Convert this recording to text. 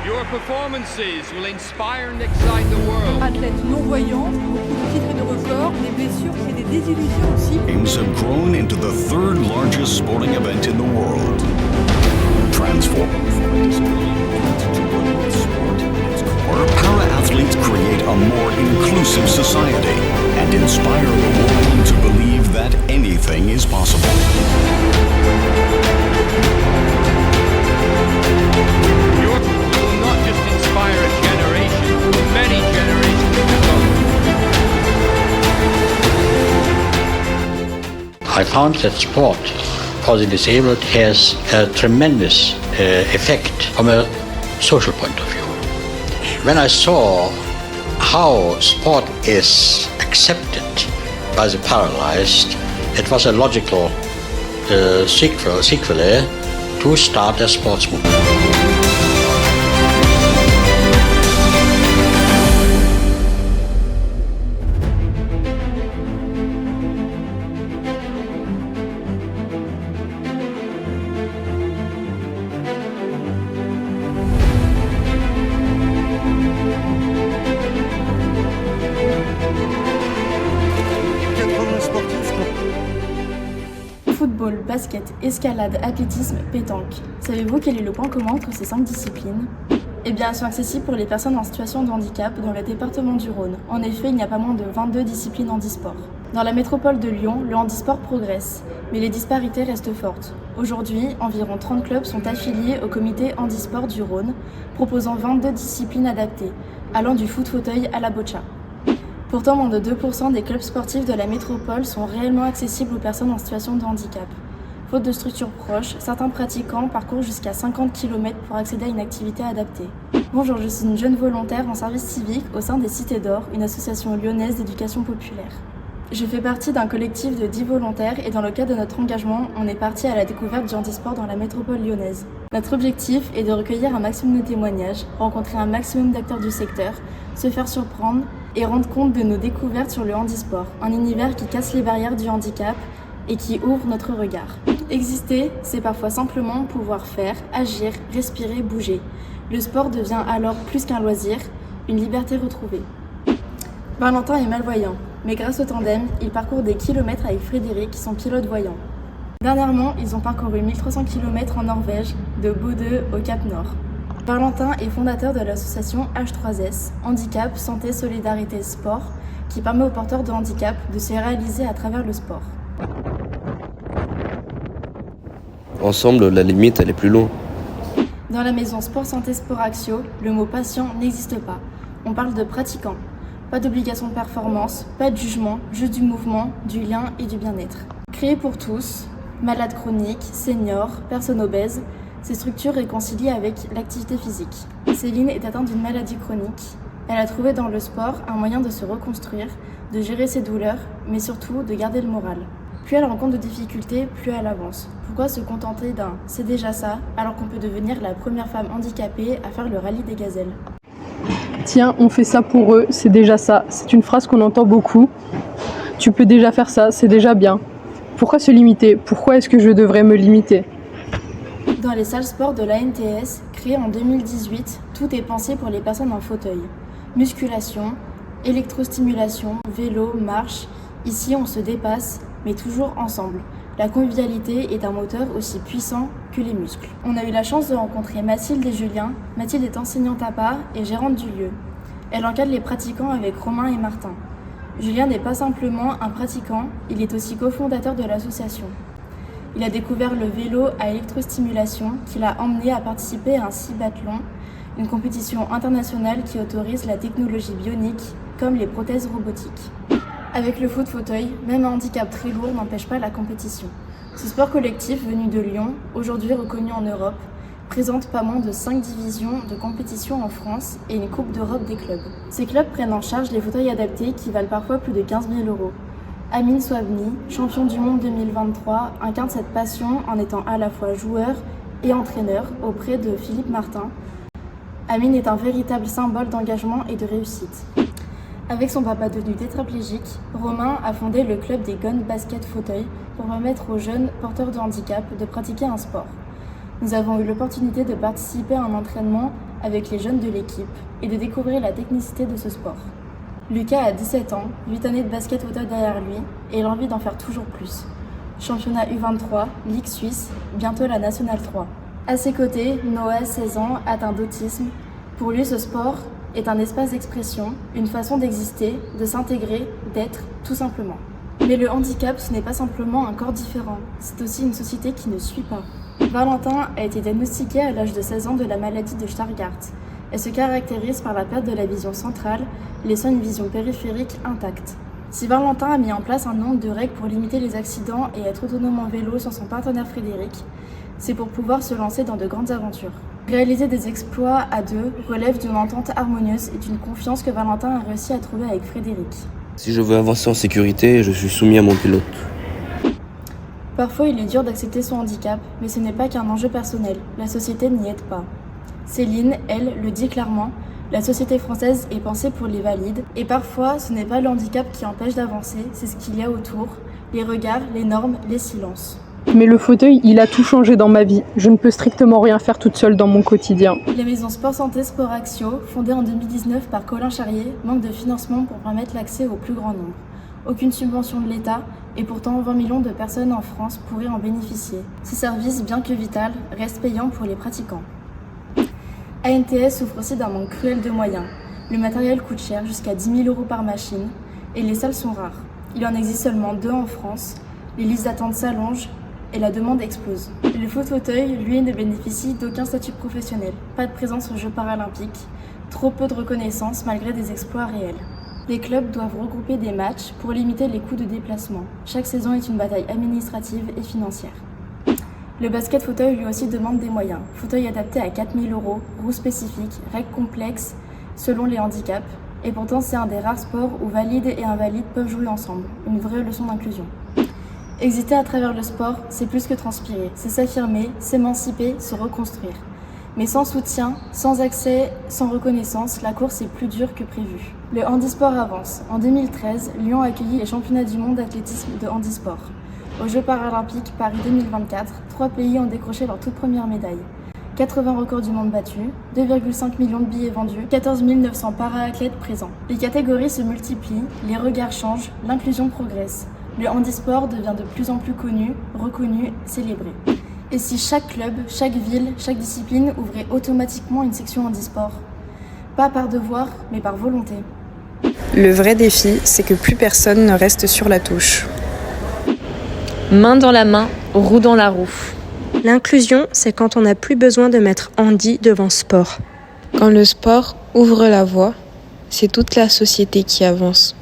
Your performances will inspire and excite the world. Athlètes non-voyants, beaucoup de titres et de records, des blessures et des désillusions aussi. Games have grown into the third largest sporting event in the world. Transformed from a disability event to one with sport at its core, para-athletes create a more inclusive society and inspire the world to believe that anything is possible. Your will not just inspire a generation, many generations to come. I found that sport for the disabled has a tremendous effect from a social point of view. When I saw how sport is accepted by the paralyzed, it was a logical sequel to start a sports movement. Football, basket, escalade, athlétisme, pétanque. Savez-vous quel est le point commun entre ces 5 disciplines ? Eh bien, elles sont accessibles pour les personnes en situation de handicap dans le département du Rhône. En effet, il n'y a pas moins de 22 disciplines handisport. Dans la métropole de Lyon, le handisport progresse, mais les disparités restent fortes. Aujourd'hui, environ 30 clubs sont affiliés au comité handisport du Rhône, proposant 22 disciplines adaptées, allant du foot-fauteuil à la boccia. Pourtant, moins de 2% des clubs sportifs de la métropole sont réellement accessibles aux personnes en situation de handicap. Faute de structures proches, certains pratiquants parcourent jusqu'à 50 km pour accéder à une activité adaptée. Bonjour, je suis une jeune volontaire en service civique au sein des Cités d'Or, une association lyonnaise d'éducation populaire. Je fais partie d'un collectif de 10 volontaires et dans le cadre de notre engagement, on est parti à la découverte du handisport dans la métropole lyonnaise. Notre objectif est de recueillir un maximum de témoignages, rencontrer un maximum d'acteurs du secteur, se faire surprendre et rendre compte de nos découvertes sur le handisport, un univers qui casse les barrières du handicap et qui ouvre notre regard. Exister, c'est parfois simplement pouvoir faire, agir, respirer, bouger. Le sport devient alors plus qu'un loisir, une liberté retrouvée. Valentin est malvoyant, mais grâce au tandem, il parcourt des kilomètres avec Frédéric, son pilote voyant. Dernièrement, ils ont parcouru 1300 km en Norvège, de Bodø au Cap Nord. Valentin est fondateur de l'association H3S, Handicap, Santé, Solidarité, Sport, qui permet aux porteurs de handicap de se réaliser à travers le sport. Ensemble, la limite, elle est plus loin. Dans la maison Sport Santé Sport Axio, le mot patient n'existe pas. On parle de pratiquant. Pas d'obligation de performance, pas de jugement, juste du mouvement, du lien et du bien-être. Créées pour tous, malades chroniques, seniors, personnes obèses, ces structures réconcilient avec l'activité physique. Céline est atteinte d'une maladie chronique. Elle a trouvé dans le sport un moyen de se reconstruire, de gérer ses douleurs, mais surtout de garder le moral. Plus elle rencontre de difficultés, plus elle avance. Pourquoi se contenter d'un « c'est déjà ça » alors qu'on peut devenir la première femme handicapée à faire le rallye des gazelles ? Tiens, on fait ça pour eux, c'est déjà ça. C'est une phrase qu'on entend beaucoup. Tu peux déjà faire ça, c'est déjà bien. Pourquoi se limiter ? Pourquoi est-ce que je devrais me limiter ? Dans les salles sport de l'ANTS, créées en 2018, tout est pensé pour les personnes en fauteuil. Musculation, électrostimulation, vélo, marche. Ici, on se dépasse, mais toujours ensemble. La convivialité est un moteur aussi puissant que les muscles. On a eu la chance de rencontrer Mathilde et Julien. Mathilde est enseignante à part et gérante du lieu. Elle encadre les pratiquants avec Romain et Martin. Julien n'est pas simplement un pratiquant, il est aussi cofondateur de l'association. Il a découvert le vélo à électrostimulation qui l'a emmené à participer à un cibathlon, une compétition internationale qui autorise la technologie bionique comme les prothèses robotiques. Avec le foot-fauteuil, même un handicap très lourd n'empêche pas la compétition. Ce sport collectif venu de Lyon, aujourd'hui reconnu en Europe, présente pas moins de 5 divisions de compétition en France et une Coupe d'Europe des clubs. Ces clubs prennent en charge les fauteuils adaptés qui valent parfois plus de 15 000 €. Amine Souavni, champion du monde 2023, incarne cette passion en étant à la fois joueur et entraîneur auprès de Philippe Martin. Amine est un véritable symbole d'engagement et de réussite. Avec son papa devenu tétraplégique, Romain a fondé le club des Gone Basket Fauteuil pour permettre aux jeunes porteurs de handicap de pratiquer un sport. Nous avons eu l'opportunité de participer à un entraînement avec les jeunes de l'équipe et de découvrir la technicité de ce sport. Lucas a 17 ans, 8 années de basket fauteuil derrière lui et l'envie d'en faire toujours plus. Championnat U23, Ligue suisse, bientôt la Nationale 3. À ses côtés, Noah, 16 ans, atteint d'autisme. Pour lui, ce sport est un espace d'expression, une façon d'exister, de s'intégrer, d'être, tout simplement. Mais le handicap, ce n'est pas simplement un corps différent, c'est aussi une société qui ne suit pas. Valentin a été diagnostiqué à l'âge de 16 ans de la maladie de Stargardt. Elle se caractérise par la perte de la vision centrale, laissant une vision périphérique intacte. Si Valentin a mis en place un nombre de règles pour limiter les accidents et être autonome en vélo sans son partenaire Frédéric, c'est pour pouvoir se lancer dans de grandes aventures. Réaliser des exploits à deux relève d'une entente harmonieuse et d'une confiance que Valentin a réussi à trouver avec Frédéric. Si je veux avancer en sécurité, je suis soumis à mon pilote. Parfois, il est dur d'accepter son handicap, mais ce n'est pas qu'un enjeu personnel. La société n'y aide pas. Céline, elle, le dit clairement, la société française est pensée pour les valides, et parfois, ce n'est pas le handicap qui empêche d'avancer, c'est ce qu'il y a autour, les regards, les normes, les silences. Mais le fauteuil, il a tout changé dans ma vie. Je ne peux strictement rien faire toute seule dans mon quotidien. La maison Sport Santé Sport Axio, fondée en 2019 par Colin Charrier, manque de financement pour permettre l'accès au plus grand nombre. Aucune subvention de l'État, et pourtant 20 millions de personnes en France pourraient en bénéficier. Ce service, bien que vital, reste payant pour les pratiquants. ANTS souffre aussi d'un manque cruel de moyens. Le matériel coûte cher, jusqu'à 10 000 € par machine, et les salles sont rares. Il en existe seulement 2 en France, les listes d'attente s'allongent, et la demande explose. Le fauteuil, lui, ne bénéficie d'aucun statut professionnel, pas de présence aux Jeux paralympiques, trop peu de reconnaissance malgré des exploits réels. Les clubs doivent regrouper des matchs pour limiter les coûts de déplacement. Chaque saison est une bataille administrative et financière. Le basket fauteuil lui aussi demande des moyens. Fauteuil adapté à 4 000 €, roues spécifiques, règles complexes selon les handicaps. Et pourtant, c'est un des rares sports où valides et invalides peuvent jouer ensemble. Une vraie leçon d'inclusion. Exister à travers le sport, c'est plus que transpirer. C'est s'affirmer, s'émanciper, se reconstruire. Mais sans soutien, sans accès, sans reconnaissance, la course est plus dure que prévu. Le handisport avance. En 2013, Lyon a accueilli les championnats du monde d'athlétisme de handisport. Aux Jeux paralympiques Paris 2024, 3 pays ont décroché leur toute première médaille. 80 records du monde battus, 2,5 millions de billets vendus, 14 900 para-athlètes présents. Les catégories se multiplient, les regards changent, l'inclusion progresse. Le handisport devient de plus en plus connu, reconnu, célébré. Et si chaque club, chaque ville, chaque discipline ouvrait automatiquement une section handisport? Pas par devoir, mais par volonté. Le vrai défi, c'est que plus personne ne reste sur la touche. Main dans la main, roue dans la roue. L'inclusion, c'est quand on n'a plus besoin de mettre handi devant sport. Quand le sport ouvre la voie, c'est toute la société qui avance.